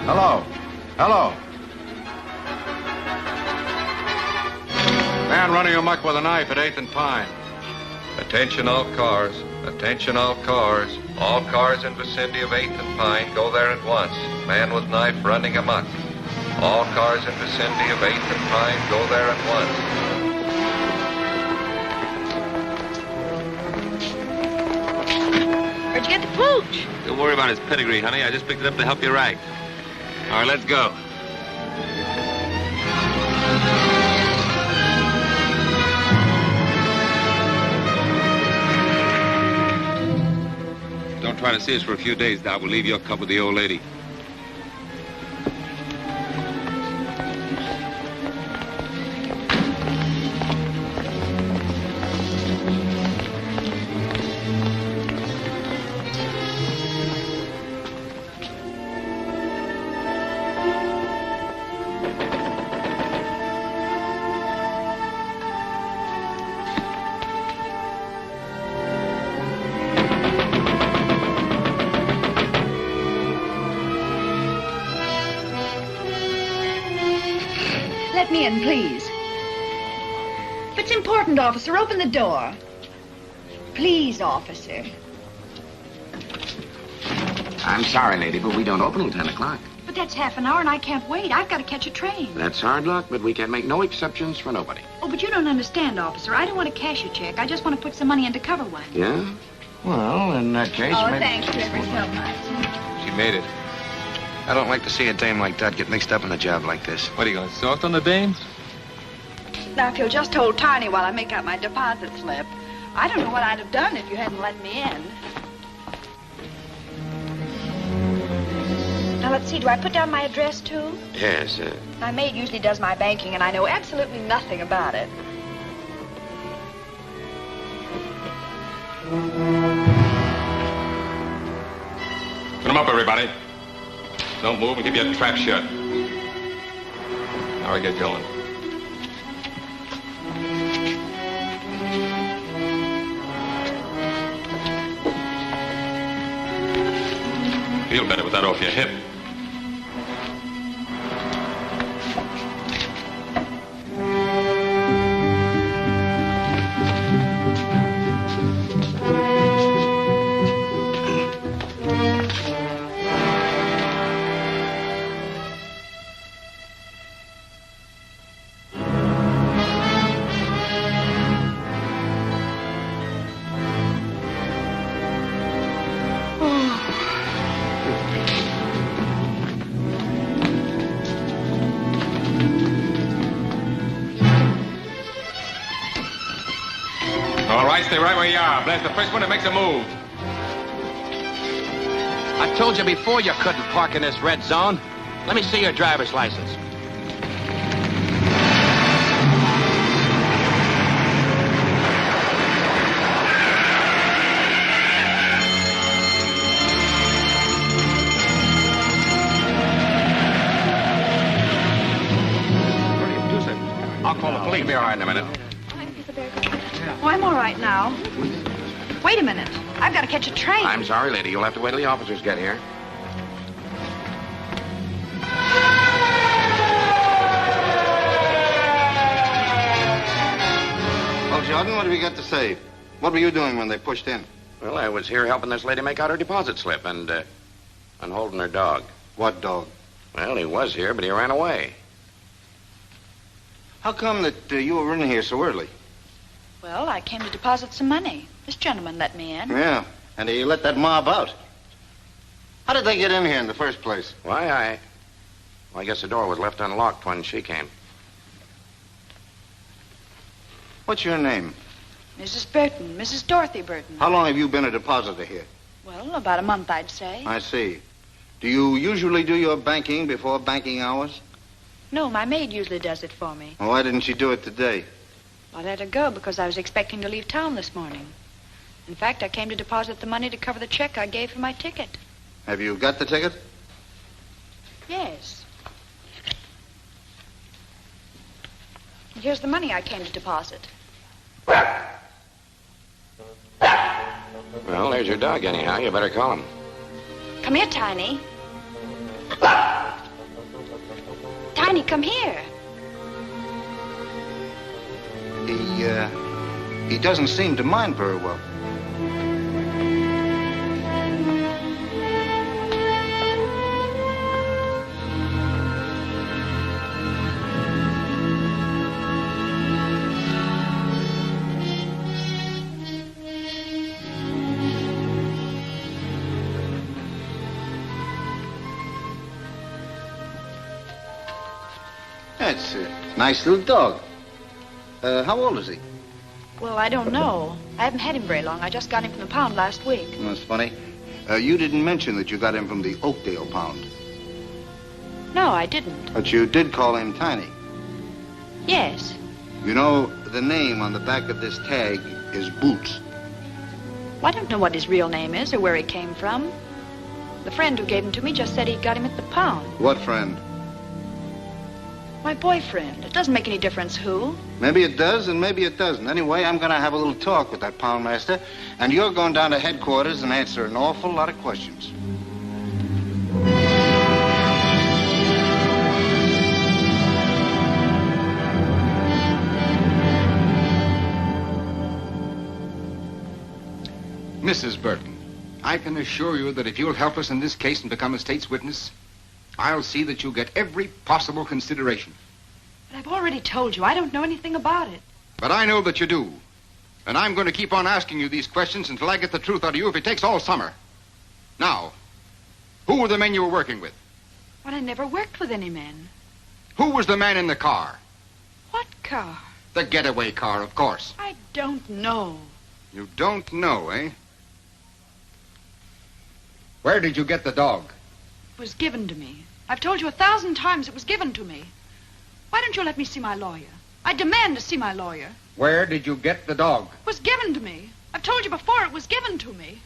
Hello. Hello. Man running amok with a knife at 8th and Pine. Attention all cars. Attention all cars. All cars in vicinity of 8th and Pine, go there at once. Man with knife running amok. All cars in vicinity of 8th and Pine, go there at once. Where'd you get the pooch? Don't worry about his pedigree, honey. I just picked it up to help you right. All right, let's go. Don't try to see us for a few days, Doc. We'll leave you a cup with the old lady. Let me in, please. If it's important, officer, open the door. Please, officer. I'm sorry, lady, but we don't open till 10 o'clock. But that's half an hour and I can't wait. I've got to catch a train. That's hard luck, but we can make no exceptions for nobody. Oh, but you don't understand, officer. I don't want to cash a check. I just want to put some money in to cover one. Yeah? Well, in that case, Oh, maybe... thanks ever so much. She made it. I don't like to see a dame like that get mixed up in a job like this. What, are you going to soft on the dame? Now, if you'll just hold Tiny while I make out my deposit slip. I don't know what I'd have done if you hadn't let me in. Now, let's see. Do I put down my address, too? Yes, My maid usually does my banking, and I know absolutely nothing about it. Put them up, everybody. Don't move and keep your trap shut. Now we get going. Feel better with that off your hip. Stay right where you are. Blast the first one that makes a move. I told you before you couldn't park in this red zone. Let me see your driver's license. I'll call the police. You'll be all right in a minute. Oh, I'm all right now. Wait a minute. I've got to catch a train. I'm sorry, lady. You'll have to wait till the officers get here. Well, Jordan, what have you got to say? What were you doing when they pushed in? Well, I was here helping this lady make out her deposit slip and holding her dog. What dog? Well, he was here, but he ran away. How come that you were in here so early? Well, I came to deposit some money. This gentleman let me in. Yeah, and he let that mob out. How did they get in here in the first place? Why, I guess the door was left unlocked when she came. What's your name? Mrs. Burton, Mrs. Dorothy Burton. How long have you been a depositor here? Well, about a month, I'd say. I see. Do you usually do your banking before banking hours? No, my maid usually does it for me. Well, why didn't she do it today? I let her go because I was expecting to leave town this morning. In fact, I came to deposit the money to cover the check I gave for my ticket. Have you got the ticket? Yes. And here's the money I came to deposit. Well, there's your dog anyhow. You better call him. Come here, Tiny. Tiny, come here. He doesn't seem to mind very well. That's a nice little dog. How old is he? Well, I don't know. I haven't had him very long. I just got him from the pound last week. That's funny. You didn't mention that you got him from the Oakdale pound. No, I didn't. But you did call him Tiny. Yes. You know, the name on the back of this tag is Boots. Well, I don't know what his real name is or where he came from. The friend who gave him to me just said he got him at the pound. What friend? My boyfriend. It doesn't make any difference who. Maybe it does and maybe it doesn't. Anyway, I'm going to have a little talk with that poundmaster, and you're going down to headquarters and answer an awful lot of questions. Mrs. Burton, I can assure you that if you'll help us in this case and become a state's witness, I'll see that you get every possible consideration. But I've already told you, I don't know anything about it. But I know that you do. And I'm going to keep on asking you these questions until I get the truth out of you if it takes all summer. Now, who were the men you were working with? Well, I never worked with any men. Who was the man in the car? What car? The getaway car, of course. I don't know. You don't know, eh? Where did you get the dog? It was given to me. I've told you 1,000 times it was given to me. Why don't you let me see my lawyer? I demand to see my lawyer. Where did you get the dog? It was given to me. I've told you before it was given to me.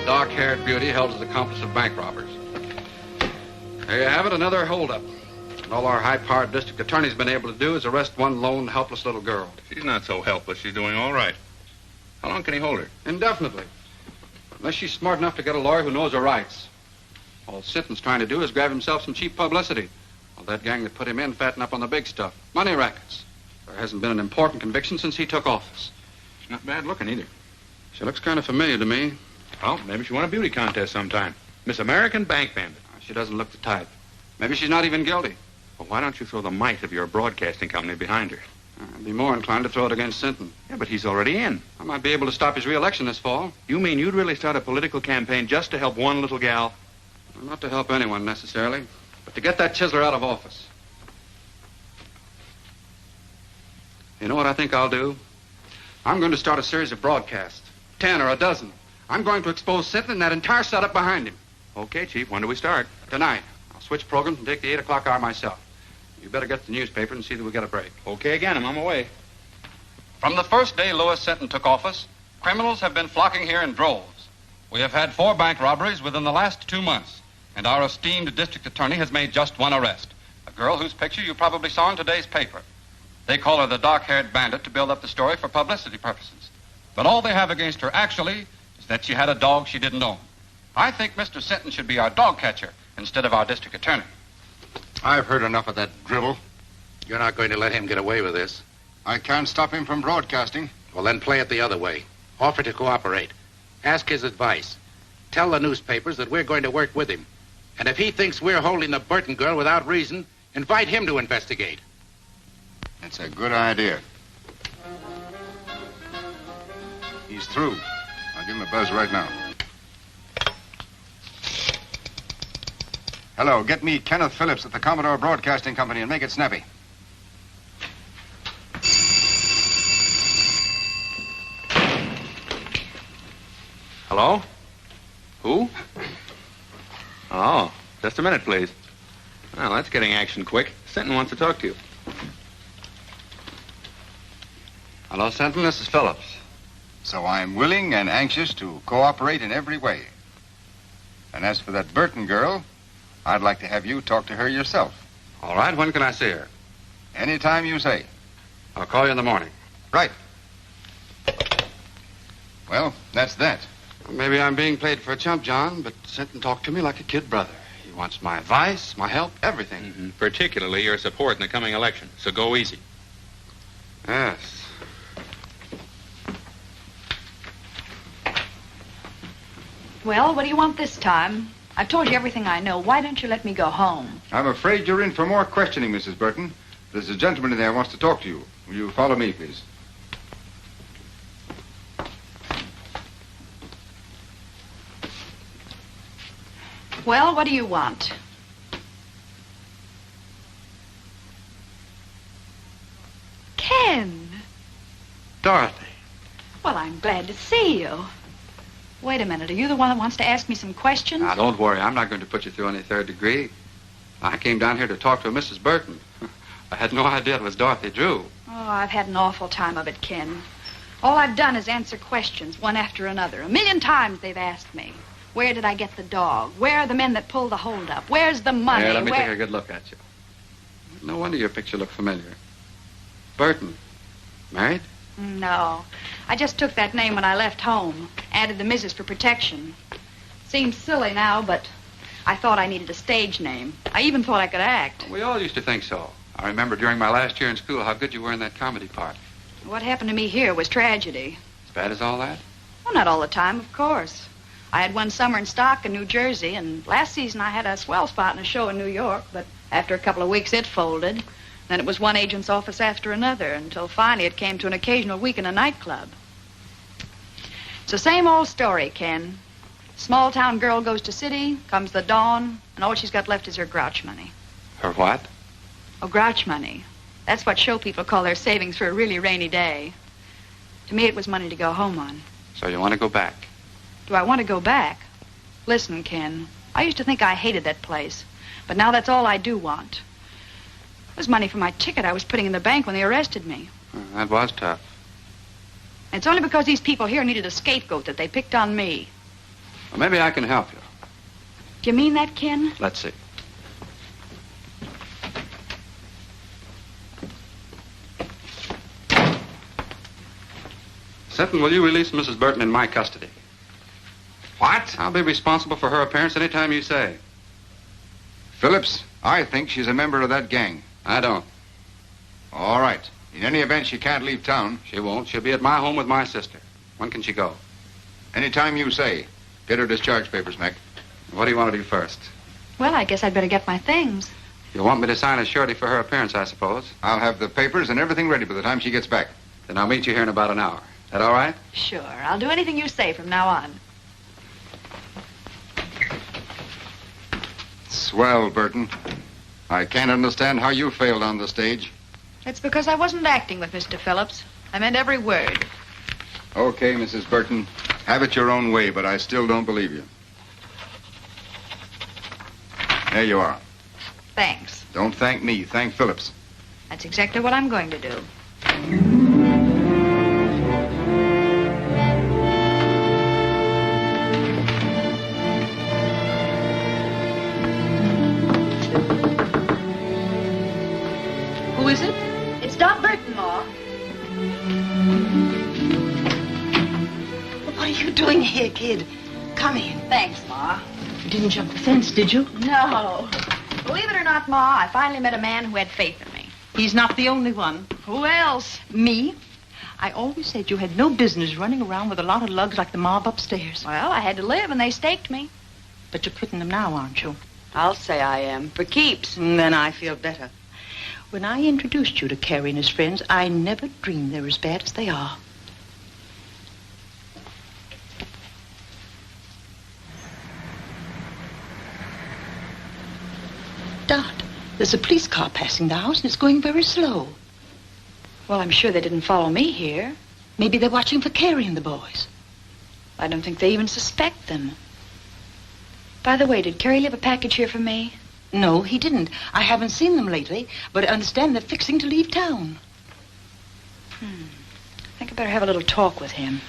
Dark-haired beauty held as accomplice of bank robbers. There you have it, another holdup. And all our high-powered district attorney's been able to do is arrest one lone, helpless little girl. She's not so helpless. She's doing all right. How long can he hold her? Indefinitely. Unless she's smart enough to get a lawyer who knows her rights. All Sinton's trying to do is grab himself some cheap publicity. Well, that gang that put him in fatten up on the big stuff. Money rackets. There hasn't been an important conviction since he took office. She's not bad looking either. She looks kind of familiar to me. Well, maybe she won a beauty contest sometime. Miss American Bank Bandit. She doesn't look the type. Maybe she's not even guilty. Well, why don't you throw the might of your broadcasting company behind her? I'd be more inclined to throw it against Sinton. Yeah, but he's already in. I might be able to stop his re-election this fall. You mean you'd really start a political campaign just to help one little gal? Well, not to help anyone, necessarily, but to get that chiseler out of office. You know what I think I'll do? I'm going to start a series of broadcasts. 10 or a dozen. I'm going to expose Sinton and that entire setup behind him. Okay, Chief. When do we start? Tonight. I'll switch programs and take the 8 o'clock hour myself. You better get the newspaper and see that we get a break. Okay, again. I'm on my way. From the first day Lewis Sinton took office, criminals have been flocking here in droves. We have had 4 bank robberies within the last 2 months, and our esteemed district attorney has made just one arrest, a girl whose picture you probably saw in today's paper. They call her the dark-haired bandit to build up the story for publicity purposes. But all they have against her, actually, is that she had a dog she didn't own. I think Mr. Sinton should be our dog catcher instead of our district attorney. I've heard enough of that drivel. You're not going to let him get away with this. I can't stop him from broadcasting. Well, then play it the other way. Offer to cooperate. Ask his advice. Tell the newspapers that we're going to work with him. And if he thinks we're holding the Burton girl without reason, invite him to investigate. That's a good idea. He's through. I'll give him a buzz right now. Hello, get me Kenneth Phillips at the Commodore Broadcasting Company and make it snappy. Hello? Who? Oh, just a minute, please. Well, that's getting action quick. Sinton wants to talk to you. Hello, Sinton. This is Phillips. So I'm willing and anxious to cooperate in every way. And as for that Burton girl, I'd like to have you talk to her yourself. All right, when can I see her? Anytime you say. I'll call you in the morning. Right. Well, that's that. Maybe I'm being played for a chump, John, but Sinton talked to me like a kid brother. He wants my advice, my help, everything. Mm-hmm. Particularly your support in the coming election. So go easy. Yes. Well, what do you want this time? I've told you everything I know. Why don't you let me go home? I'm afraid you're in for more questioning, Mrs. Burton. There's a gentleman in there who wants to talk to you. Will you follow me, please? Well, what do you want? Ken. Dorothy. Well, I'm glad to see you. Wait a minute. Are you the one that wants to ask me some questions? Now, don't worry. I'm not going to put you through any third degree. I came down here to talk to Mrs. Burton. I had no idea it was Dorothy Drew. Oh, I've had an awful time of it, Ken. All I've done is answer questions, one after another. 1,000,000 times they've asked me. Where did I get the dog? Where are the men that pulled the holdup? Where's the money? Here, let me take a good look at you. No wonder your picture looked familiar. Burton. Married? No. I just took that name when I left home. Added the Mrs. for protection. Seems silly now, but I thought I needed a stage name. I even thought I could act. We all used to think so. I remember during my last year in school how good you were in that comedy part. What happened to me here was tragedy. As bad as all that? Well, not all the time, of course. I had one summer in stock in New Jersey, and last season I had a swell spot in a show in New York, but after a couple of weeks it folded. Then it was one agent's office after another, until finally it came to an occasional week in a nightclub. It's the same old story, Ken. Small town girl goes to city, comes the dawn, and all she's got left is her grouch money. Her what? Oh, grouch money. That's what show people call their savings for a really rainy day. To me, it was money to go home on. So you want to go back? Do I want to go back? Listen, Ken, I used to think I hated that place, but now that's all I do want. It was money for my ticket I was putting in the bank when they arrested me. That was tough. And it's only because these people here needed a scapegoat that they picked on me. Well, maybe I can help you. Do you mean that, Ken? Let's see. Sinton, will you release Mrs. Burton in my custody? What? I'll be responsible for her appearance any time you say. Phillips, I think she's a member of that gang. I don't. All right. In any event, she can't leave town. She won't. She'll be at my home with my sister. When can she go? Anytime you say. Get her discharge papers, Mac. What do you want to do first? Well, I guess I'd better get my things. You want me to sign a surety for her appearance, I suppose? I'll have the papers and everything ready by the time she gets back. Then I'll meet you here in about an hour. Is that all right? Sure. I'll do anything you say from now on. Swell, Burton. I can't understand how you failed on the stage. It's because I wasn't acting with Mr. Phillips. I meant every word. Okay, Mrs. Burton. Have it your own way, but I still don't believe you. There you are. Thanks. Don't thank me. Thank Phillips. That's exactly what I'm going to do. Who is it? It's Doc Burton, Ma. What are you doing here, kid? Come in. Thanks, Ma. You didn't jump the fence, did you? No. Believe it or not, Ma, I finally met a man who had faith in me. He's not the only one. Who else? Me? I always said you had no business running around with a lot of lugs like the mob upstairs. Well, I had to live, and they staked me. But you're quitting them now, aren't you? I'll say I am. For keeps. Then I feel better. When I introduced you to Carrie and his friends, I never dreamed they're as bad as they are. Dot, there's a police car passing the house, and it's going very slow. Well, I'm sure they didn't follow me here. Maybe they're watching for Carrie and the boys. I don't think they even suspect them. By the way, did Carrie leave a package here for me? No, he didn't. I haven't seen them lately, but I understand they're fixing to leave town. I think I better have a little talk with him.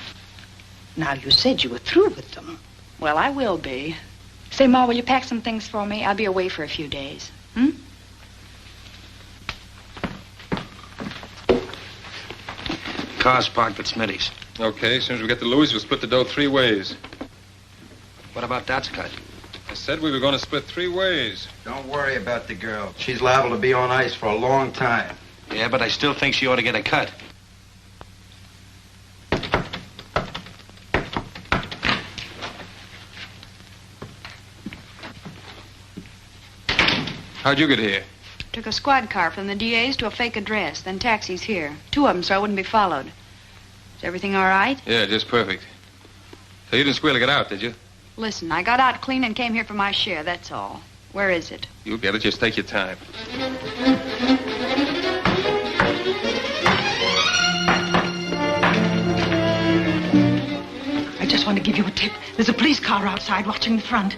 Now, you said you were through with them. Well, I will be. Say, Ma, will you pack some things for me? I'll be away for a few days. Car's parked at Smitty's. Okay, as soon as we get to Louis, we'll split the dough 3 ways. What about Dot's cut? I said we were going to split 3 ways. Don't worry about the girl. She's liable to be on ice for a long time. Yeah, but I still think she ought to get a cut. How'd you get here? Took a squad car from the DA's to a fake address, then taxis here. 2 of them, so I wouldn't be followed. Is everything all right? Yeah, just perfect. So you didn't squeal to get out, did you? Listen, I got out clean and came here for my share, that's all. Where is it? You'll get it. Just take your time. I just want to give you a tip. There's a police car outside watching the front.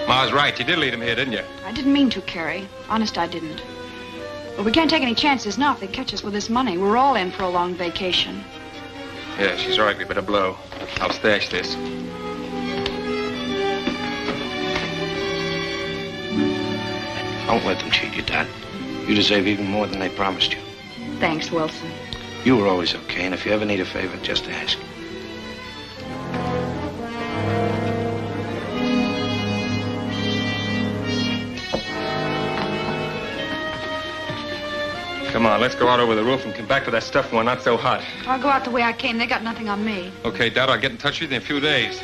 Ma's right. You did lead him here, didn't you? I didn't mean to, Carrie. Honest, I didn't. But we can't take any chances now if they catch us with this money. We're all in for a long vacation. Yeah, she's right. We better blow. I'll stash this. Don't let them cheat you, Dot. You deserve even more than they promised you. Thanks, Wilson. You were always okay, and if you ever need a favor, just ask. Come on, let's go out over the roof and come back to that stuff when we're not so hot. I'll go out the way I came. They got nothing on me. Okay, Dad, I'll get in touch with you in a few days.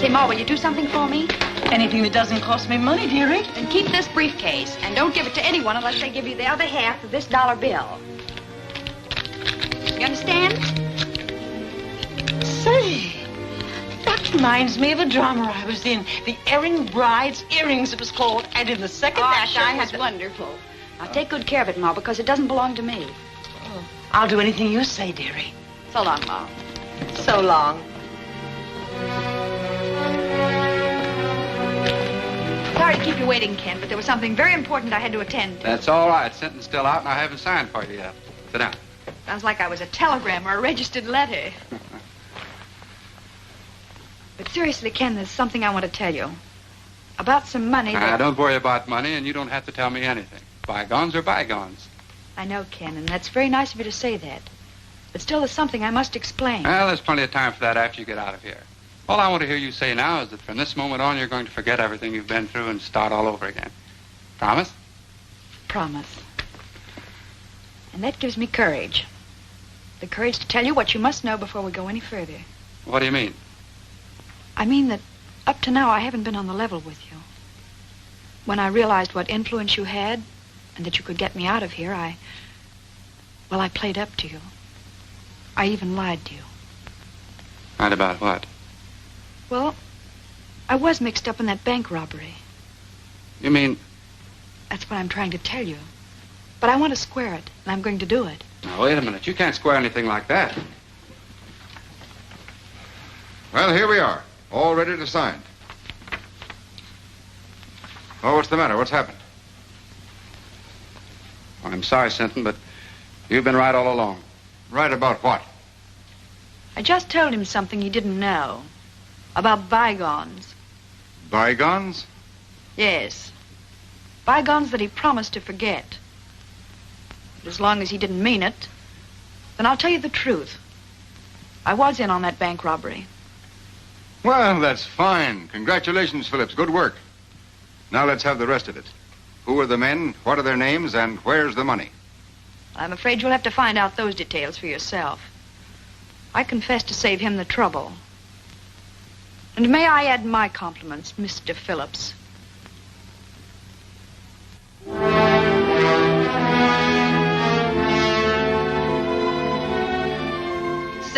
Say, Ma, will you do something for me? Anything that doesn't cost me money, dearie. Then keep this briefcase, and don't give it to anyone unless they give you the other half of this dollar bill. You understand? Say, that reminds me of a drama I was in. The Erring Bride's Earrings, it was called. And in the second act, sure I was had wonderful. Now, take good care of it, Ma, because it doesn't belong to me. I'll do anything you say, dearie. So long, Ma. So long. Sorry to keep you waiting, Ken, but there was something very important I had to attend to. That's all right. Sentence still out, and I haven't signed for you yet. Sit down. Sounds like I was a telegram or a registered letter. But seriously, Ken, there's something I want to tell you. About some money that... Don't worry about money, and you don't have to tell me anything. Bygones are bygones. I know, Ken, and that's very nice of you to say that. But still, there's something I must explain. Well, there's plenty of time for that after you get out of here. All I want to hear you say now is that from this moment on, you're going to forget everything you've been through and start all over again. Promise? Promise. And that gives me courage. The courage to tell you what you must know before we go any further. What do you mean? I mean that up to now, I haven't been on the level with you. When I realized what influence you had and that you could get me out of here, I played up to you. I even lied to you. Lied about what? Well, I was mixed up in that bank robbery. You mean... That's what I'm trying to tell you. But I want to square it, and I'm going to do it. Now, wait a minute. You can't square anything like that. Well, here we are, all ready to sign. Oh, what's the matter? What's happened? I'm sorry, Sinton, but you've been right all along. Right about what? I just told him something he didn't know. About bygones. Bygones? Yes. Bygones that he promised to forget. But as long as he didn't mean it, then I'll tell you the truth. I was in on that bank robbery. Well, that's fine. Congratulations, Phillips. Good work. Now let's have the rest of it. Who are the men, what are their names, and where's the money? I'm afraid you'll have to find out those details for yourself. I confess to save him the trouble. And may I add my compliments, Mr. Phillips.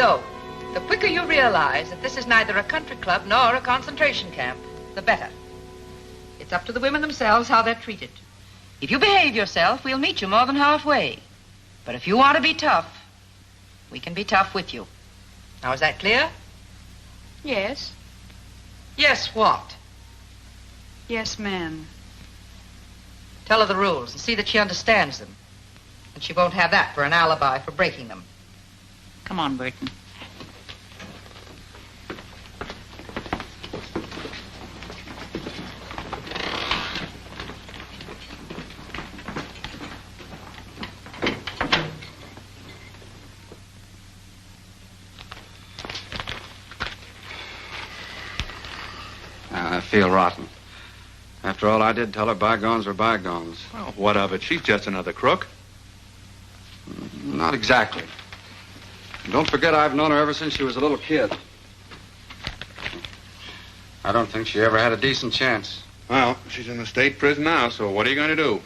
So, the quicker you realize that this is neither a country club nor a concentration camp, the better. It's up to the women themselves how they're treated. If you behave yourself, we'll meet you more than halfway. But if you want to be tough, we can be tough with you. Now, is that clear? Yes. Yes, what? Yes, ma'am. Tell her the rules and see that she understands them. And she won't have that for an alibi for breaking them. Come on, Burton. I feel rotten. After all I did, tell her bygones are bygones. Well, what of it? She's just another crook. Not exactly. Don't forget I've known her ever since she was a little kid. I don't think she ever had a decent chance. Well, she's in the state prison now, so what are you going to do?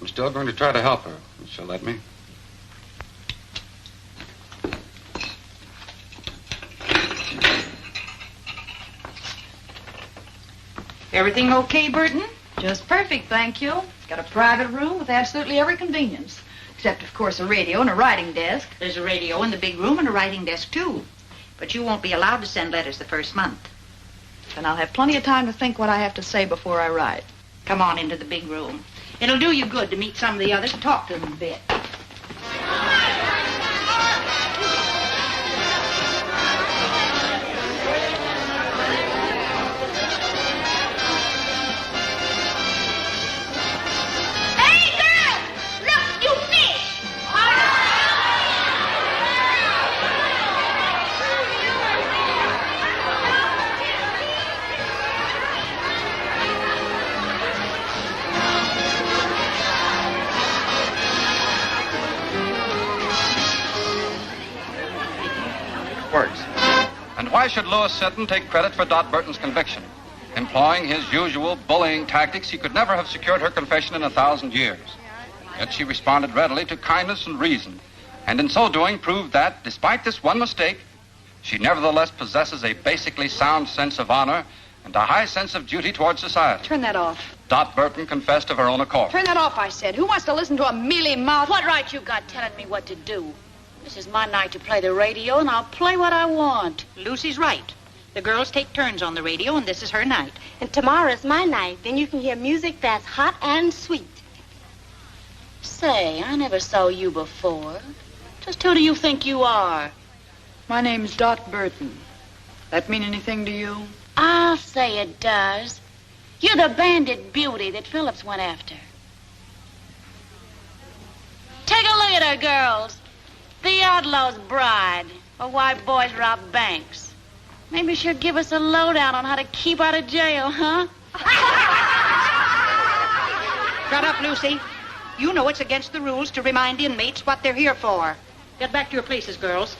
I'm still going to try to help her, if she'll let me. Everything okay, Burton? Just perfect, thank you. It's got a private room with absolutely every convenience. Except, of course, a radio and a writing desk. There's a radio in the big room and a writing desk, too. But you won't be allowed to send letters the first month. And I'll have plenty of time to think what I have to say before I write. Come on into the big room. It'll do you good to meet some of the others and talk to them a bit. Works. And why should Louis Sinton take credit for Dot Burton's conviction? Employing his usual bullying tactics, he could never have secured her confession in 1,000 years. Yet she responded readily to kindness and reason, and in so doing proved that, despite this one mistake, she nevertheless possesses a basically sound sense of honor and a high sense of duty towards society. Turn that off. Dot Burton confessed of her own accord. Turn that off, I said. Who wants to listen to a mealy-mouthed... What right you got telling me what to do? This is my night to play the radio, and I'll play what I want. Lucy's right. The girls take turns on the radio, and this is her night. And tomorrow's my night. Then you can hear music that's hot and sweet. Say, I never saw you before. Just who do you think you are? My name's Dot Burton. That mean anything to you? I'll say it does. You're the bandit beauty that Phillips went after. Take a look at her, girls. The outlaw's bride, or why boys rob banks. Maybe she'll give us a lowdown on how to keep out of jail, huh? Shut up, Lucy. You know it's against the rules to remind inmates what they're here for. Get back to your places, girls.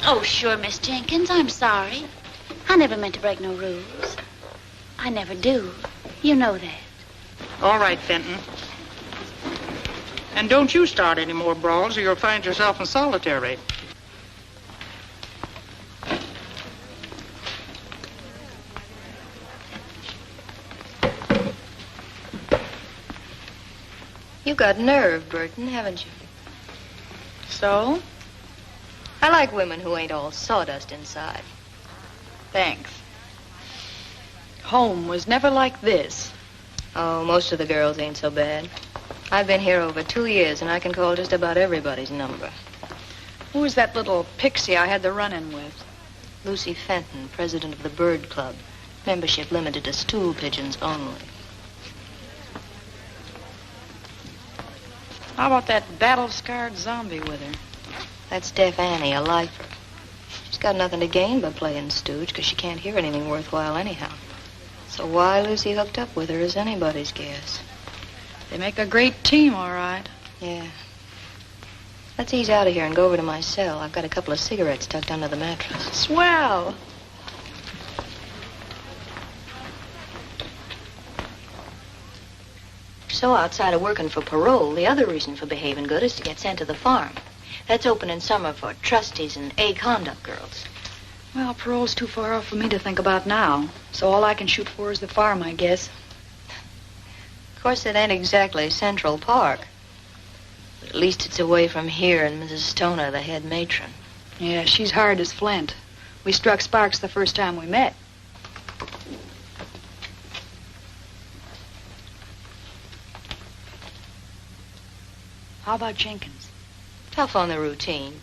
Oh, sure, Miss Jenkins, I'm sorry. I never meant to break no rules. I never do. You know that. All right, Fenton. And don't you start any more brawls or you'll find yourself in solitary. You got nerve, Burton, haven't you? So? I like women who ain't all sawdust inside. Thanks. Home was never like this. Oh, most of the girls ain't so bad. I've been here over 2 years, and I can call just about everybody's number. Who was that little pixie I had the run-in with? Lucy Fenton, president of the Bird Club. Membership limited to stool pigeons only. How about that battle-scarred zombie with her? That's Deaf Annie, a lifer. She's got nothing to gain by playing stooge, because she can't hear anything worthwhile anyhow. So why Lucy hooked up with her is anybody's guess. They make a great team, all right. Yeah. Let's ease out of here and go over to my cell. I've got a couple of cigarettes tucked under the mattress. Swell. so outside of working for parole, the other reason for behaving good is to get sent to the farm. That's open in summer for trustees and A-conduct girls. Well, parole's too far off for me to think about now. So all I can shoot for is the farm, I guess. Of course, it ain't exactly Central Park. But at least it's away from here and Mrs. Stoner, the head matron. Yeah, she's hard as flint. We struck sparks the first time we met. How about Jenkins? Tough on the routine.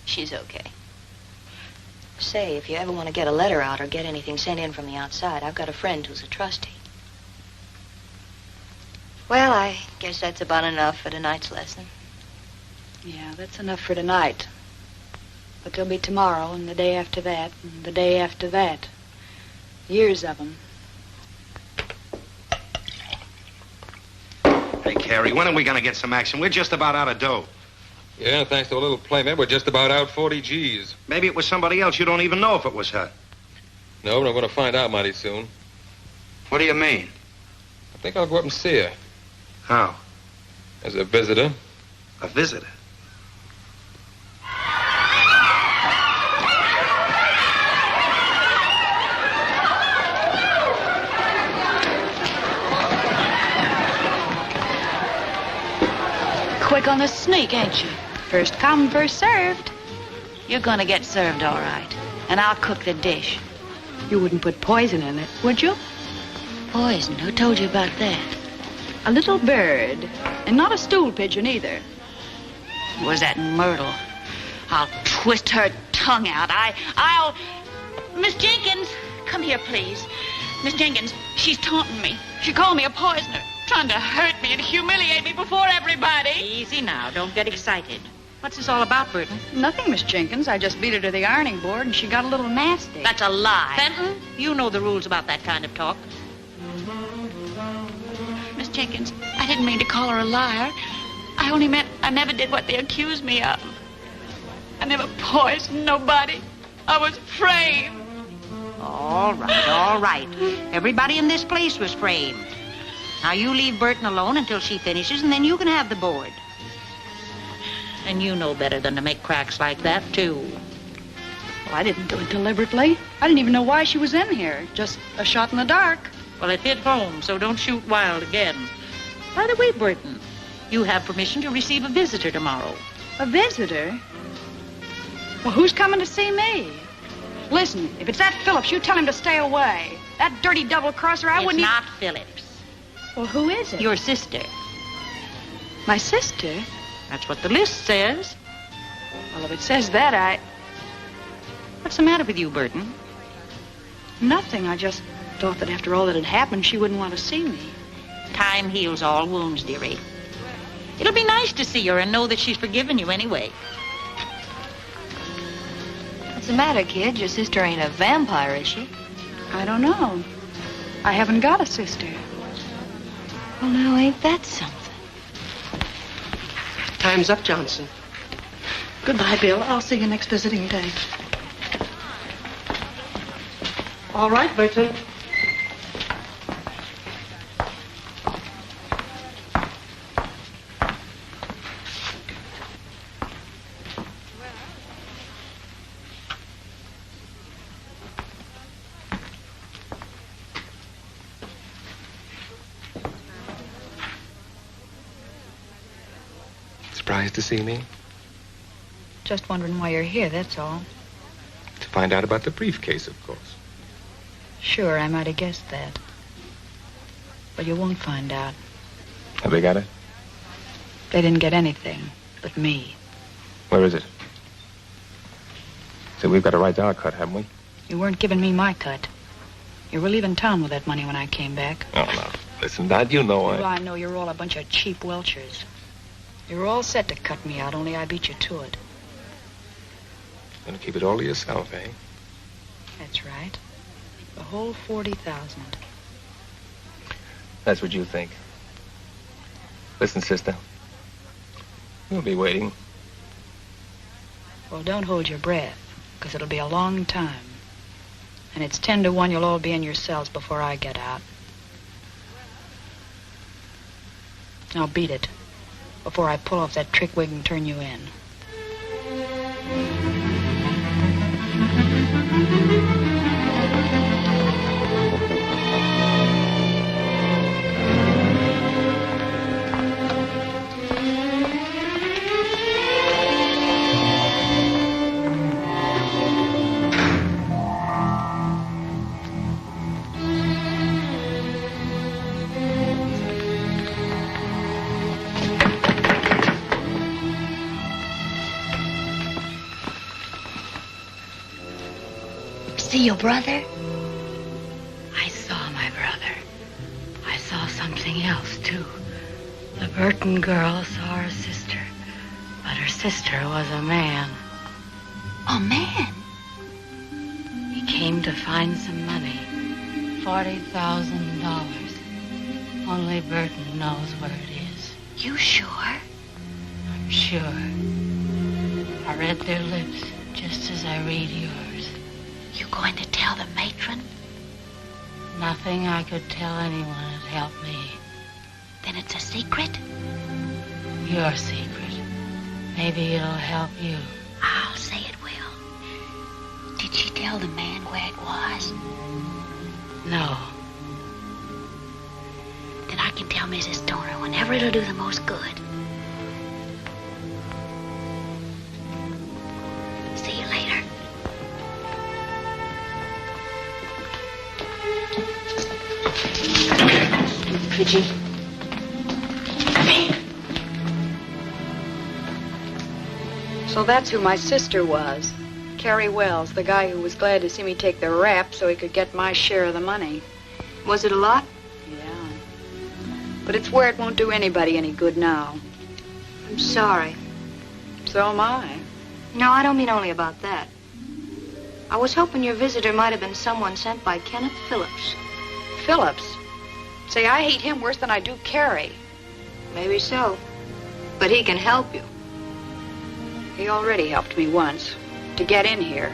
She's okay. Say, if you ever want to get a letter out or get anything sent in from the outside, I've got a friend who's a trustee. Well, I guess that's about enough for tonight's lesson. Yeah, that's enough for tonight. But there'll be tomorrow and the day after that and the day after that. Years of them. Hey, Carrie, when are we going to get some action? We're just about out of dough. Yeah, thanks to a little playmate, we're just about out 40 G's. Maybe it was somebody else. You don't even know if it was her. No, but I'm going to find out mighty soon. What do you mean? I think I'll go up and see her. How? As a visitor. A visitor? Quick on the sneak, ain't you? First come, first served. You're gonna get served all right. And I'll cook the dish. You wouldn't put poison in it, would you? Poison? Who told you about that? A little bird. And not a stool pigeon either. Was that Myrtle? I'll twist her tongue out. I'll... Miss Jenkins, come here, please. Miss Jenkins, she's taunting me. She called me a poisoner, trying to hurt me and humiliate me before everybody. Easy now. Don't get excited. What's this all about, Burton? Nothing, Miss Jenkins. I just beat her to the ironing board and she got a little nasty. That's a lie. Fenton, you know the rules about that kind of talk. Miss Jenkins, I didn't mean to call her a liar. I only meant I never did what they accused me of. I never poisoned nobody. I was framed. All right, all right. Everybody in this place was framed. Now you leave Burton alone until she finishes, and then you can have the board. And you know better than to make cracks like that, too. Well, I didn't do it deliberately. I didn't even know why she was in here. Just a shot in the dark. Well, it hit home, so don't shoot wild again. By the way, Burton, you have permission to receive a visitor tomorrow. A visitor? Well, who's coming to see me? Listen, if it's that Phillips, you tell him to stay away. That dirty double-crosser, I wouldn't... It's not Phillips. Well, who is it? Your sister. My sister? That's what the list says. Well, if it says that, What's the matter with you, Burton? Nothing. I just thought that after all that had happened, she wouldn't want to see me. Time heals all wounds, dearie. It'll be nice to see her and know that she's forgiven you anyway. What's the matter, kid? Your sister ain't a vampire, is she? I don't know. I haven't got a sister. Well, now, ain't that something? Time's up, Johnson. Goodbye, Bill. I'll see you next visiting day. All right, Burton. Surprised to see me? Just wondering why you're here, that's all. To find out about the briefcase, of course. Sure, I might have guessed that. But you won't find out. Have they got it? They didn't get anything but me. Where is it? So we've got a right to our cut, haven't we? You weren't giving me my cut. You were leaving town with that money when I came back. Oh, no. Listen, Dad, you know Well, I know you're all a bunch of cheap welchers. You were all set to cut me out, only I beat you to it. Gonna keep it all to yourself, eh? That's right. The whole 40,000. That's what you think. Listen, sister. We'll be waiting. Well, don't hold your breath, because it'll be a long time. And it's 10 to 1 you'll all be in your cells before I get out. Now beat it before I pull off that trick wig and turn you in. See your brother? I saw my brother. I saw something else, too. The Burton girl saw her sister, but her sister was a man. A man? He came to find some money. $40,000. Only Burton knows where it is. You sure? I'm sure. I read their lips just as I read yours. You going to tell the matron? Nothing I could tell anyone would help me. Then it's a secret? Your secret. Maybe it'll help you. I'll say it will. Did she tell the man where it was? No. Then I can tell Mrs. Stoner whenever it'll do the most good. See you later. Pigeon. So that's who my sister was. Carrie Wells, the guy who was glad to see me take the rap so he could get my share of the money. Was it a lot? Yeah. But it's where it won't do anybody any good now. I'm sorry. So am I. No, I don't mean only about that. I was hoping your visitor might have been someone sent by Kenneth Phillips. Phillips? Say, I hate him worse than I do Carrie. Maybe so. But he can help you. He already helped me once. To get in here.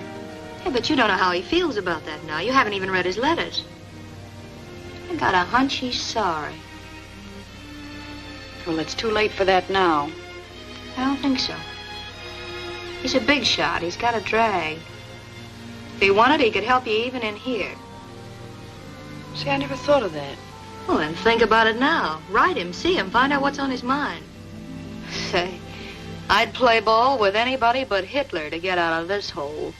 Yeah, but you don't know how he feels about that now. You haven't even read his letters. I got a hunch he's sorry. Well, it's too late for that now. I don't think so. He's a big shot. He's got a drag. If he wanted, he could help you even in here. See, I never thought of that. Well, then think about it now. Write him, see him, find out what's on his mind. Say, I'd play ball with anybody but Hitler to get out of this hole.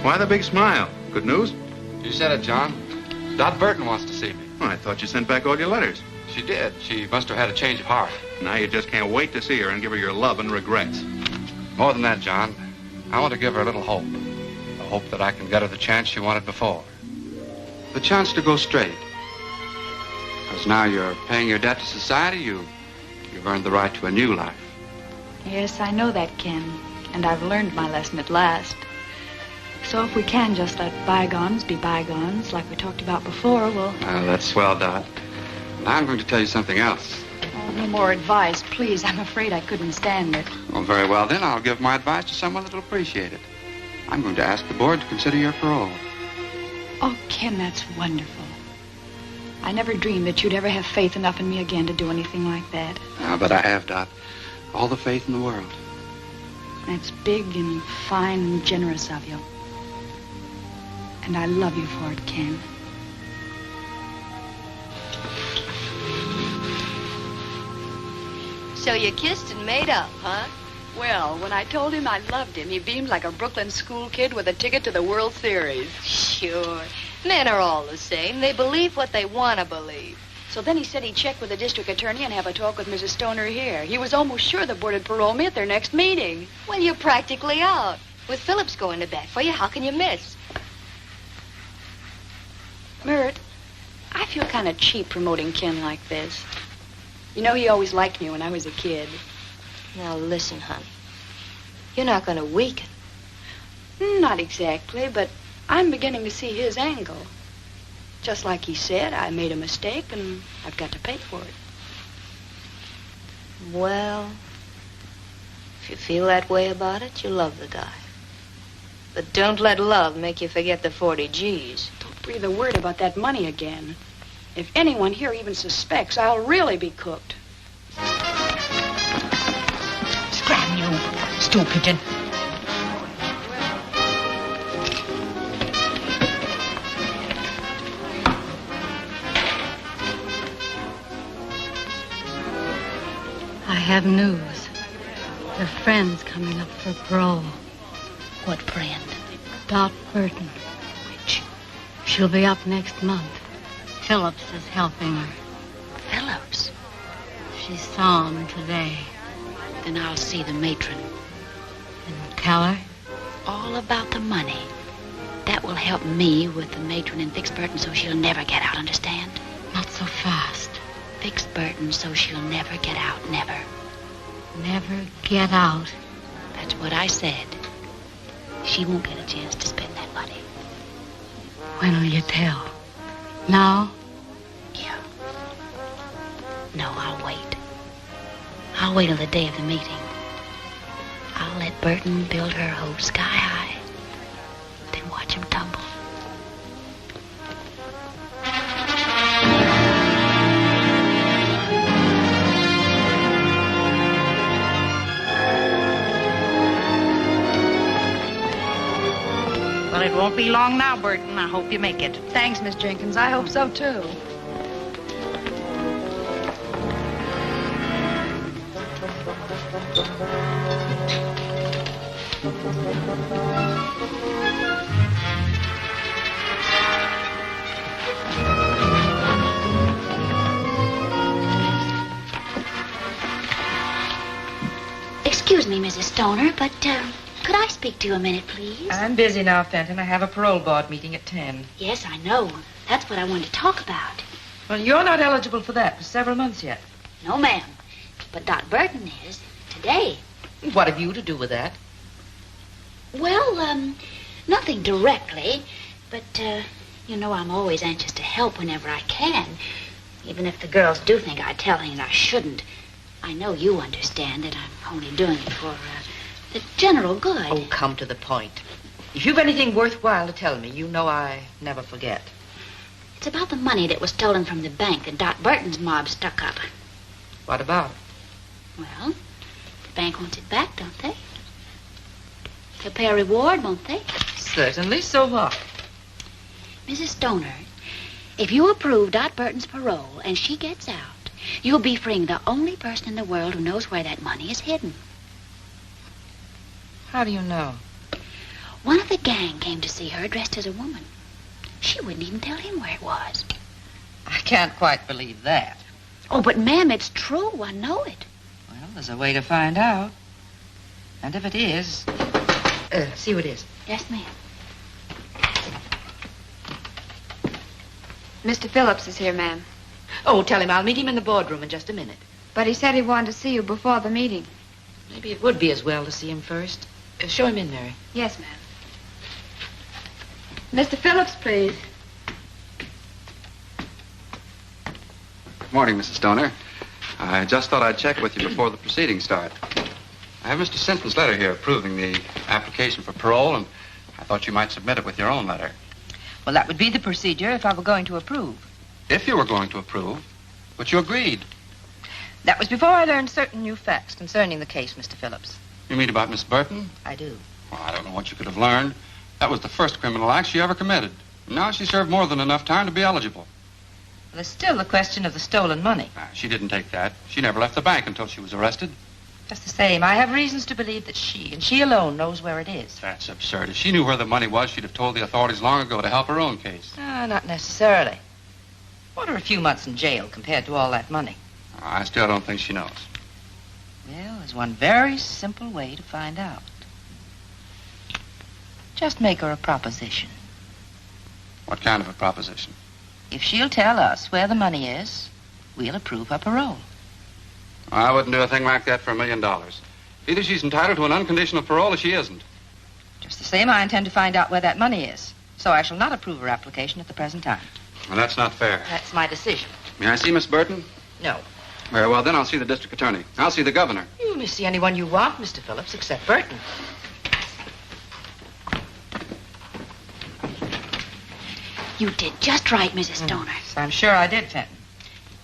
Why the big smile? Good news? You said it, John. Dot Burton wants to see me. Oh, I thought you sent back all your letters. She did. She must have had a change of heart. Now you just can't wait to see her and give her your love and regrets. More than that, John. I want to give her a little hope. The hope that I can get her the chance she wanted before. The chance to go straight. Because now you're paying your debt to society, you've earned the right to a new life. Yes, I know that, Ken. And I've learned my lesson at last. So if we can just let bygones be bygones, like we talked about before, we'll... That's swell, Dot. Now I'm going to tell you something else. Oh, no more advice, please. I'm afraid I couldn't stand it. Well, very well, then. I'll give my advice to someone that'll appreciate it. I'm going to ask the board to consider your parole. Oh, Ken, that's wonderful. I never dreamed that you'd ever have faith enough in me again to do anything like that. But I have, Dot. All the faith in the world. That's big and fine and generous of you. And I love you for it, Ken. So you kissed and made up, huh? Well, when I told him I loved him, he beamed like a Brooklyn school kid with a ticket to the World Series. Sure. Men are all the same. They believe what they want to believe. So then he said he'd check with the district attorney and have a talk with Mrs. Stoner here. He was almost sure the board would parole me at their next meeting. Well, you're practically out. With Phillips going to bat for you, how can you miss? Mert, I feel kind of cheap promoting Ken like this. You know, he always liked me when I was a kid. Now, listen, honey. You're not going to weaken. Not exactly, but I'm beginning to see his angle. Just like he said, I made a mistake, and I've got to pay for it. Well, if you feel that way about it, you love the guy. But don't let love make you forget the 40 G's. Don't breathe a word about that money again. If anyone here even suspects, I'll really be cooked. Scram, you stool pigeon. I have news. Your friend's coming up for parole. What friend? Dot Burton. Which? She'll be up next month. Phillips is helping her. Phillips? She saw him today. Then I'll see the matron. And tell her? All about the money. That will help me with the matron and fix Burton so she'll never get out, understand? Not so fast. Fix Burton so she'll never get out, never. Never get out. That's what I said. She won't get a chance to spend that money. When will you tell? Now? Yeah. No, I'll wait. I'll wait till the day of the meeting. I'll let Burton build her hope sky high. Then watch him tumble. Well, it won't be long now, Burton. I hope you make it. Thanks, Miss Jenkins. I hope so, too. Excuse me, Mrs. Stoner, but, could I speak to you a minute, please? I'm busy now, Fenton. I have a parole board meeting at 10. Yes, I know. That's what I wanted to talk about. Well, you're not eligible for that for several months yet. No, ma'am. But Dot Burton is. Today. What have you to do with that? Well, nothing directly. But, you know, I'm always anxious to help whenever I can. Even if the girls do think I tell and I shouldn't. I know you understand that I'm only doing it for, the general good. Oh, come to the point. If you've anything worthwhile to tell me, you know I never forget. It's about the money that was stolen from the bank that Dot Burton's mob stuck up. What about it? Well, the bank wants it back, don't they? They'll pay a reward, won't they? Certainly. So what? Mrs. Stoner, if you approve Dot Burton's parole and she gets out, you'll be freeing the only person in the world who knows where that money is hidden. How do you know? One of the gang came to see her dressed as a woman. She wouldn't even tell him where it was. I can't quite believe that. Oh, but ma'am, it's true. I know it. Well, there's a way to find out. And if it is... see who it is. Yes, ma'am. Mr. Phillips is here, ma'am. Oh, tell him I'll meet him in the boardroom in just a minute. But he said he wanted to see you before the meeting. Maybe it would be as well to see him first. Show him in, Mary. Yes, ma'am. Mr. Phillips, please. Morning, Mrs. Stoner. I just thought I'd check with you before the proceedings start. I have Mr. Sinton's letter here approving the application for parole, and I thought you might submit it with your own letter. Well, that would be the procedure if I were going to approve. If you were going to approve, but you agreed. That was before I learned certain new facts concerning the case, Mr. Phillips. You mean about Miss Burton? I do. Well, I don't know what you could have learned. That was the first criminal act she ever committed. Now she served more than enough time to be eligible. Well, there's still the question of the stolen money. She didn't take that. She never left the bank until she was arrested. Just the same, I have reasons to believe that she, and she alone, knows where it is. That's absurd. If she knew where the money was, she'd have told the authorities long ago to help her own case. Not necessarily. What are a few months in jail compared to all that money? I still don't think she knows. Well, there's one very simple way to find out. Just make her a proposition. What kind of a proposition? If she'll tell us where the money is, we'll approve her parole. I wouldn't do a thing like that for $1 million. Either she's entitled to an unconditional parole or she isn't. Just the same, I intend to find out where that money is. So I shall not approve her application at the present time. Well, that's not fair. That's my decision. May I see Miss Burton? No. Very well, then I'll see the district attorney. I'll see the governor. You may see anyone you want, Mr. Phillips, except Burton. You did just right, Mrs. Stoner. I'm sure I did, Fenton.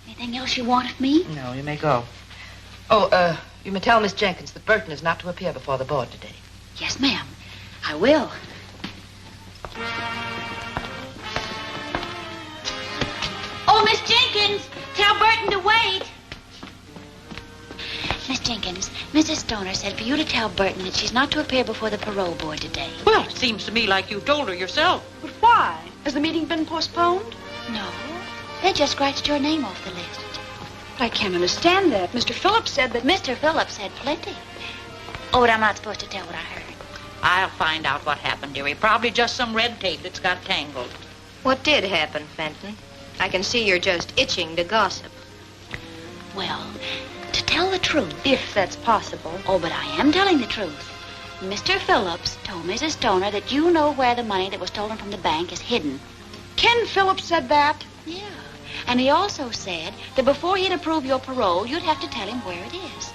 Anything else you want of me? No, you may go. Oh, you may tell Miss Jenkins that Burton is not to appear before the board today. Yes, ma'am. I will. Oh, Miss Jenkins, tell Burton to wait. Miss Jenkins, Mrs. Stoner said for you to tell Burton that she's not to appear before the parole board today. Well, it seems to me like you told her yourself. But why? Has the meeting been postponed? No. They just scratched your name off the list. But I can't understand that. Mr. Phillips said that... Mr. Phillips said plenty. Oh, but I'm not supposed to tell what I heard. I'll find out what happened, dearie. Probably just some red tape that's got tangled. What did happen, Fenton? I can see you're just itching to gossip. Well, to tell the truth... If that's possible. Oh, but I am telling the truth. Mr. Phillips told Mrs. Stoner that you know where the money that was stolen from the bank is hidden. Ken Phillips said that? Yeah. And he also said that before he'd approve your parole, you'd have to tell him where it is.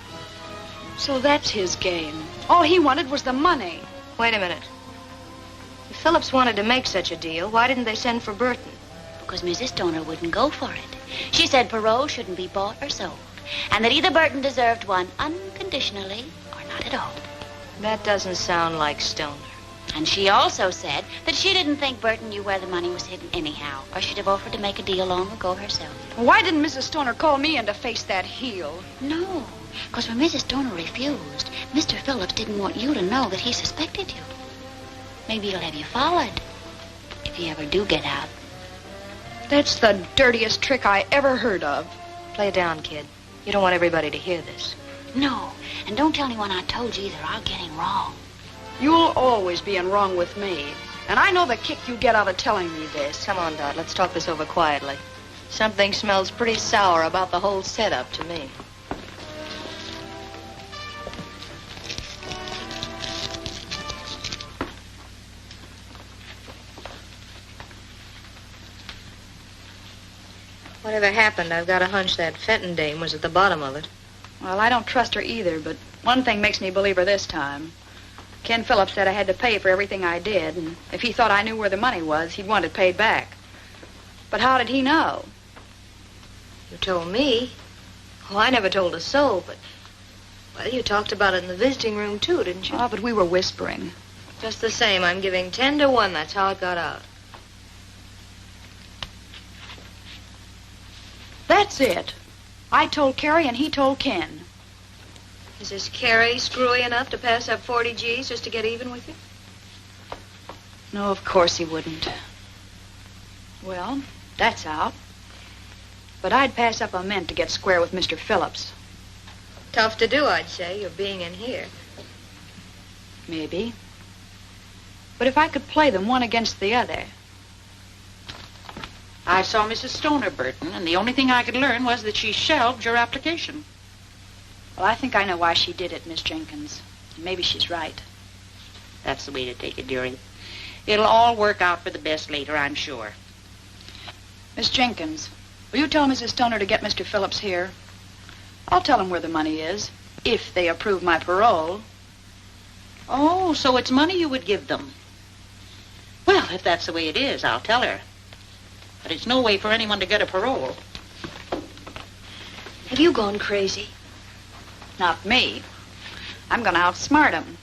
So that's his game. All he wanted was the money. Wait a minute. If Phillips wanted to make such a deal, why didn't they send for Burton? Because Mrs. Stoner wouldn't go for it. She said parole shouldn't be bought or sold, and that either Burton deserved one unconditionally or not at all. That doesn't sound like Stoner. And she also said that she didn't think Burton knew where the money was hidden anyhow, or she'd have offered to make a deal long ago herself. Why didn't Mrs. Stoner call me in to face that heel? No, because when Mrs. Stoner refused, Mr. Phillips didn't want you to know that he suspected you. Maybe he'll have you followed, if you ever do get out. That's the dirtiest trick I ever heard of. Play it down, kid. You don't want everybody to hear this. No, and don't tell anyone I told you either. I'll get him wrong. You'll always be in wrong with me. And I know the kick you get out of telling me this. Come on, Dot. Let's talk this over quietly. Something smells pretty sour about the whole setup to me. Whatever happened, I've got a hunch that Fenton dame was at the bottom of it. Well, I don't trust her either, but one thing makes me believe her this time. Ken Phillips said I had to pay for everything I did, and if he thought I knew where the money was, he'd want it paid back. But how did he know? You told me. Oh, I never told a soul, but... Well, you talked about it in the visiting room, too, didn't you? Oh, but we were whispering. Just the same, I'm giving 10 to 1. That's how it got out. That's it. I told Carrie and he told Ken. Is this Carrie screwy enough to pass up 40 G's just to get even with you? No, of course he wouldn't. Well, that's out. But I'd pass up a mint to get square with Mr. Phillips. Tough to do, I'd say, your being in here. Maybe. But if I could play them one against the other... I saw Mrs. Stoner, Burton, and the only thing I could learn was that she shelved your application. Well, I think I know why she did it, Miss Jenkins. Maybe she's right. That's the way to take it, dearie. It'll all work out for the best later, I'm sure. Miss Jenkins, will you tell Mrs. Stoner to get Mr. Phillips here? I'll tell him where the money is, if they approve my parole. Oh, so it's money you would give them. Well, if that's the way it is, I'll tell her. But it's no way for anyone to get a parole. Have you gone crazy? Not me. I'm going to outsmart him.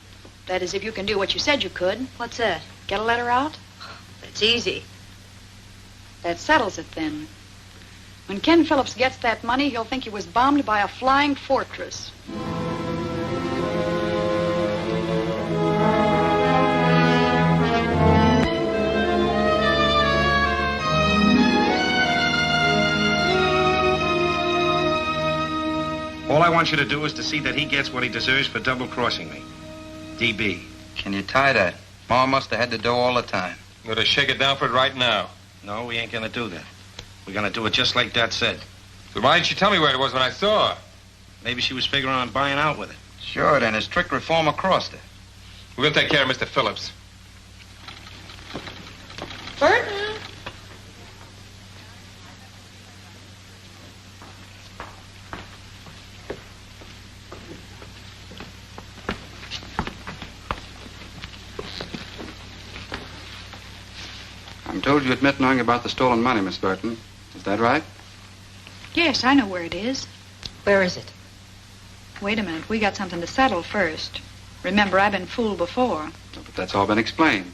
That is, if you can do what you said you could. What's that? Get a letter out? That's easy. That settles it, then. When Ken Phillips gets that money, he'll think he was bombed by a flying fortress. All I want you to do is to see that he gets what he deserves for double-crossing me. DB. Can you tie that? Ma must have had the dough all the time. You're to shake it down for it right now. No, we ain't gonna do that. We're gonna do it just like Dad said. So why didn't you tell me where it was when I saw her? Maybe she was figuring on buying out with it. Sure, then his strict reformer crossed her. We're gonna take care of Mr. Phillips. Burton! I'm told you admit knowing about the stolen money, Miss Burton. Is that right? Yes, I know where it is. Where is it? Wait a minute. We got something to settle first. Remember, I've been fooled before. But that's all been explained.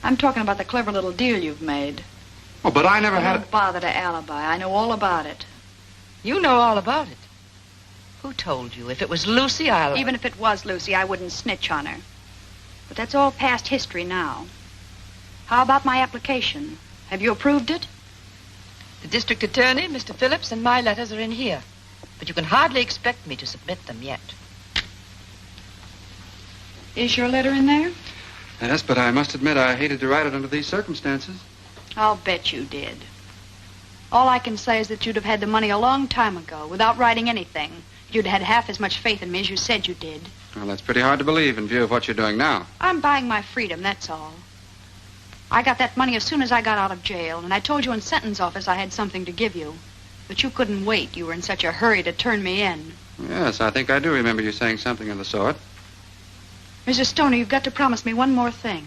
I'm talking about the clever little deal you've made. Oh, but I never Don't had... bother to alibi. I know all about it. You know all about it. Who told you? If it was Lucy, I'll... Even if it was Lucy, I wouldn't snitch on her. But that's all past history now. How about my application? Have you approved it? The district attorney, Mr. Phillips, and my letters are in here. But you can hardly expect me to submit them yet. Is your letter in there? Yes, but I must admit I hated to write it under these circumstances. I'll bet you did. All I can say is that you'd have had the money a long time ago without writing anything. You'd had half as much faith in me as you said you did. Well, that's pretty hard to believe in view of what you're doing now. I'm buying my freedom, that's all. I got that money as soon as I got out of jail, and I told you in sentence office I had something to give you. But you couldn't wait. You were in such a hurry to turn me in. Yes, I think I do remember you saying something of the sort. Mrs. Stoner, you've got to promise me one more thing.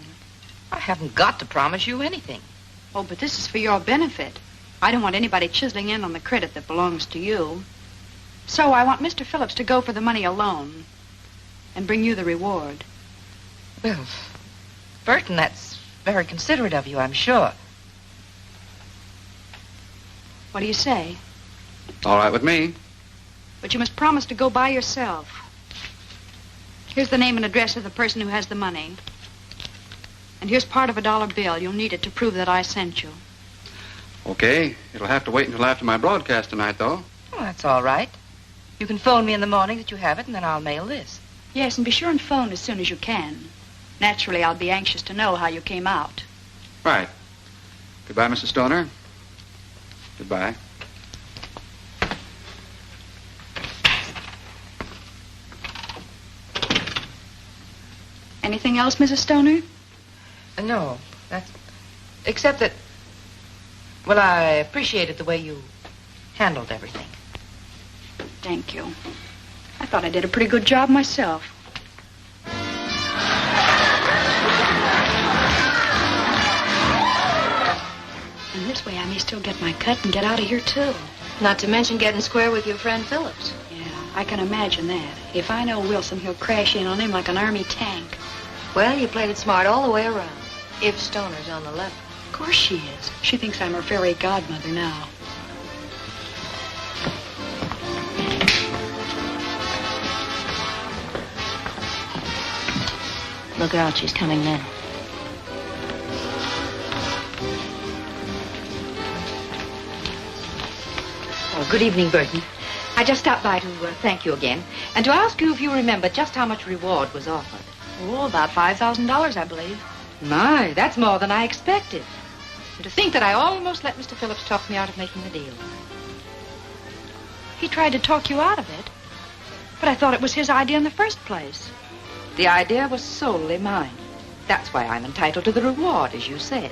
I haven't got to promise you anything. Oh, but this is for your benefit. I don't want anybody chiseling in on the credit that belongs to you. So I want Mr. Phillips to go for the money alone and bring you the reward. Well, Burton, that's very considerate of you, I'm sure. What do you say? All right with me. But you must promise to go by yourself. Here's the name and address of the person who has the money. And here's part of $1 bill. You'll need it to prove that I sent you. Okay. It'll have to wait until after my broadcast tonight, though. Well, that's all right. You can phone me in the morning that you have it, and then I'll mail this. Yes, and be sure and phone as soon as you can. Naturally, I'll be anxious to know how you came out. Right. Goodbye, Mrs. Stoner. Goodbye. Anything else, Mrs. Stoner? No, that's... Except that... Well, I appreciated the way you handled everything. Thank you. I thought I did a pretty good job myself. And this way I may still get my cut and get out of here, too. Not to mention getting square with your friend Phillips. Yeah, I can imagine that. If I know Wilson, he'll crash in on him like an army tank. Well, you played it smart all the way around. If Stoner's on the level. Of course she is. She thinks I'm her fairy godmother now. Look out, she's coming now. Oh, good evening, Burton. I just stopped by to thank you again, and to ask you if you remember just how much reward was offered. Oh, about $5,000, I believe. My, that's more than I expected. And to think that I almost let Mr. Phillips talk me out of making the deal. He tried to talk you out of it, but I thought it was his idea in the first place. The idea was solely mine. That's why I'm entitled to the reward, as you said.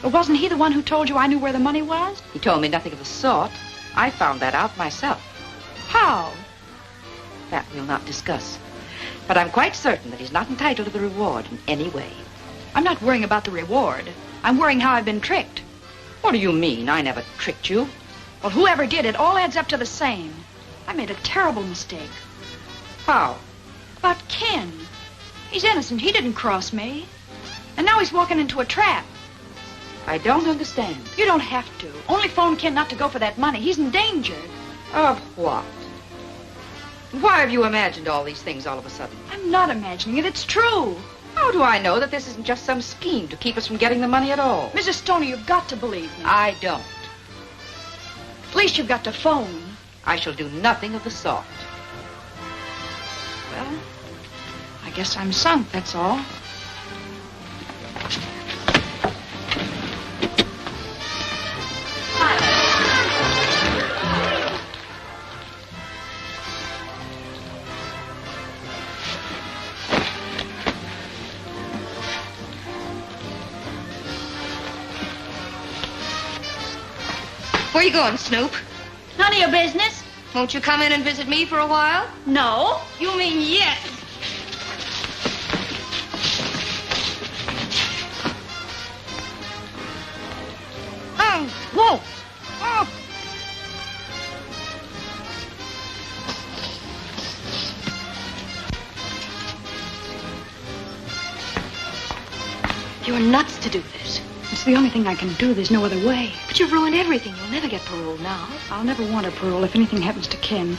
But wasn't he the one who told you I knew where the money was? He told me nothing of the sort. I found that out myself. How? That we'll not discuss. But I'm quite certain that he's not entitled to the reward in any way. I'm not worrying about the reward. I'm worrying how I've been tricked. What do you mean? I never tricked you. Well, whoever did it all adds up to the same. I made a terrible mistake. How? About Ken. He's innocent. He didn't cross me. And now he's walking into a trap. I don't understand. You don't have to. Only phone Ken not to go for that money. He's in danger. Of what? Why have you imagined all these things all of a sudden? I'm not imagining it. It's true. How do I know that this isn't just some scheme to keep us from getting the money at all? Mrs. Stoner, you've got to believe me. I don't. At least you've got to phone. I shall do nothing of the sort. Well, I guess I'm sunk, that's all. Where you going, Snoop? None of your business. Won't you come in and visit me for a while? No. You mean yes? Oh, whoa! Oh! You're nuts to do this. It's the only thing I can do. There's no other way. But you've ruined everything. You'll never get parole now. I'll never want a parole if anything happens to Ken.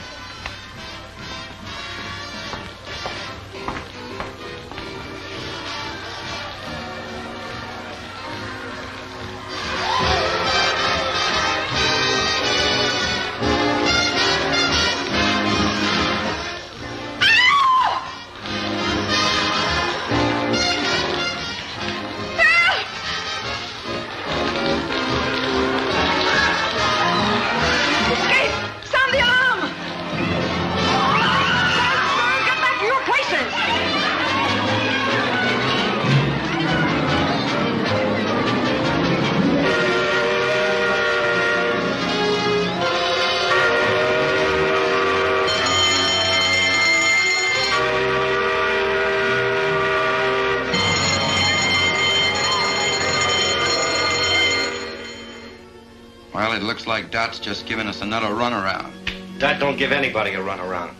Well, it looks like Dot's just giving us another runaround. Dot don't give anybody a runaround.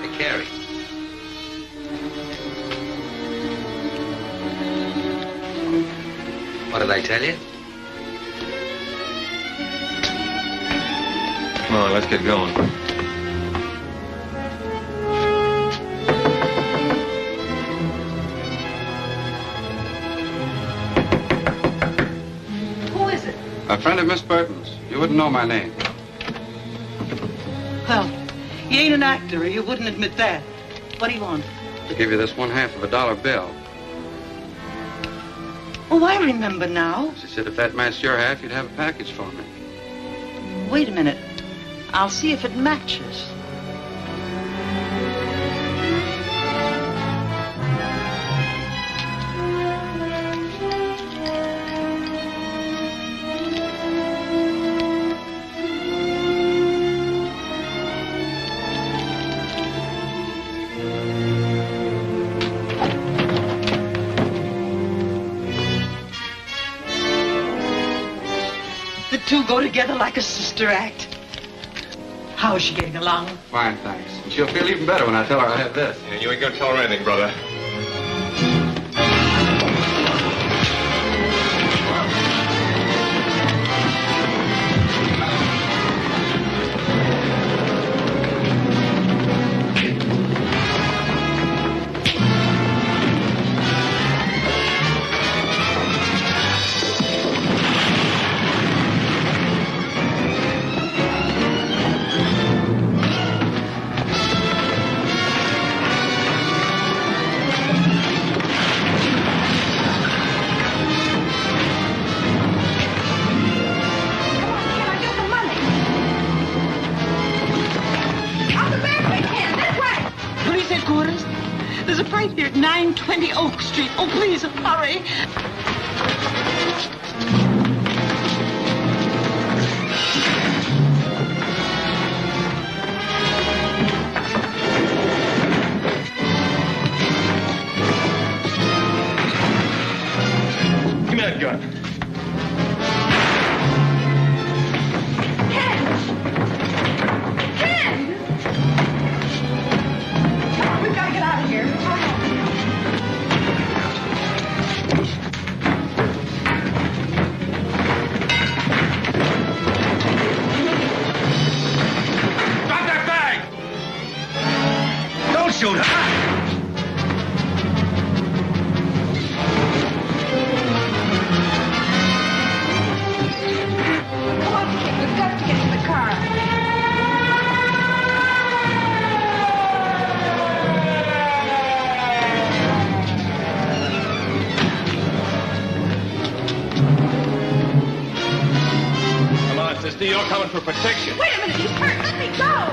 Hey, Carrie. What did I tell you? Come on, let's get going. A friend of Miss Burton's. You wouldn't know my name. Well, you ain't an actor, or you wouldn't admit that. What do you want? To give you this $1/2 of a dollar bill. Oh, I remember now. She said if that matched your half, you'd have a package for me. Wait a minute. I'll see if it matches. The two go together like a sister act. How is she getting along? Fine, thanks. And she'll feel even better when I tell her I have this. And you ain't gonna tell her anything, brother. There's a fight here at 920 Oak Street. Oh, please, hurry. Give me that gun. We've got to get out of here. Drop that bag! Don't shoot her! have to get in the car. Come on, sister, you're coming for protection. Wait a minute, he's hurt. Let me go.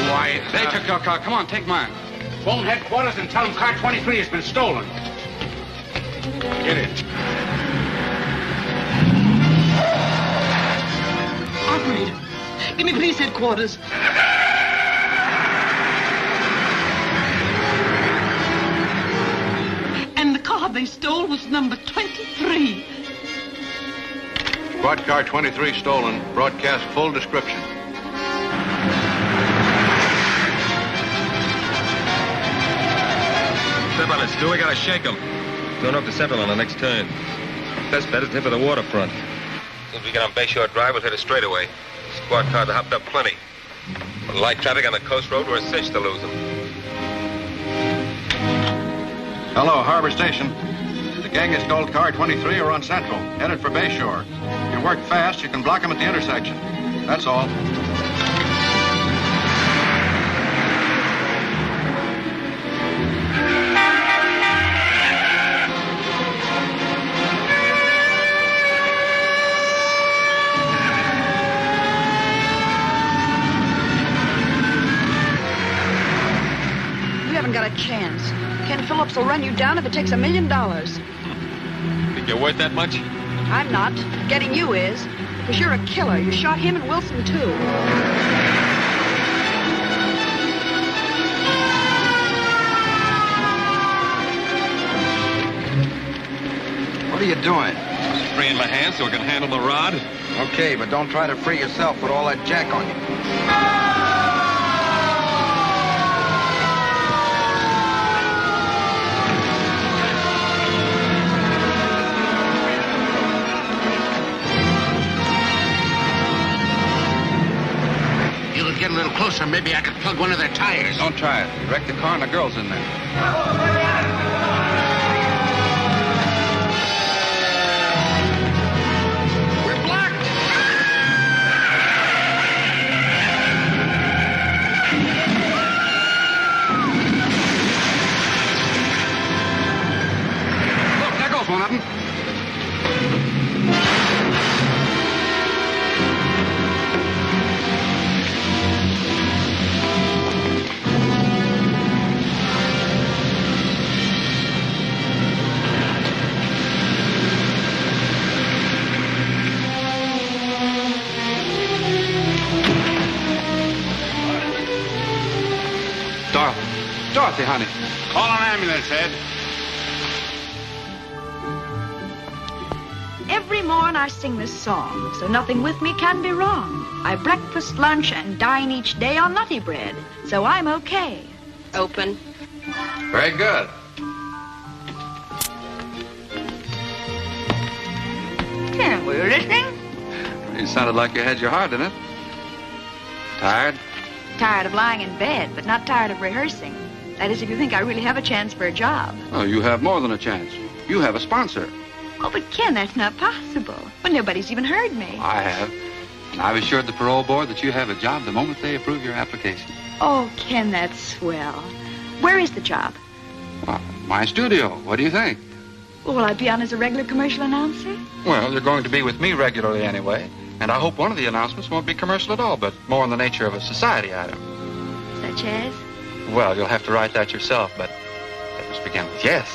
Why, they took your car. Come on, take mine. Phone headquarters and tell them car 23 has been stolen. Get it. Operator, give me police headquarters. And the car they stole was number 23. Squad car 23 stolen. Broadcast full description. Step on it, Stu. We gotta shake him. Going up to Central on the next turn. Best bet is to hit for the waterfront. As soon as we get on Bayshore Drive, we'll hit a straightaway. Squad cars are hopped up plenty. With light traffic on the coast road, we're a cinch to lose them. Hello, Harbor Station. The gang has stole car 23 or on Central, headed for Bayshore. If you work fast, you can block them at the intersection. That's all. You haven't got a chance. Ken Phillips will run you down if it takes $1 million. Think you're worth that much? I'm not. Getting you is. Because you're a killer. You shot him and Wilson, too. What are you doing? Just freeing my hands so I can handle the rod. Okay, but don't try to free yourself with all that jack on you. Get a little closer, maybe I could plug one of their tires. Don't try it. You wrecked the car and the girl's in there. We're blocked. Look, there goes one of them. Dorothy, honey. Call an ambulance, Ed. Every morn I sing this song, so nothing with me can be wrong. I breakfast, lunch, and dine each day on nutty bread, so I'm okay. Open. Very good. Ken, were you listening? You sounded like you had your heart in it. Tired? Tired of lying in bed, but not tired of rehearsing. That is, if you think I really have a chance for a job. Oh, you have more than a chance. You have a sponsor. Oh, but Ken, that's not possible. Well, nobody's even heard me. I have. And I've assured the parole board that you have a job the moment they approve your application. Oh, Ken, that's swell. Where is the job? Well, my studio. What do you think? Well, will I be on as a regular commercial announcer? Well, you're going to be with me regularly anyway. And I hope one of the announcements won't be commercial at all, but more in the nature of a society item. Such as? Well, you'll have to write that yourself, but let us begin with yes.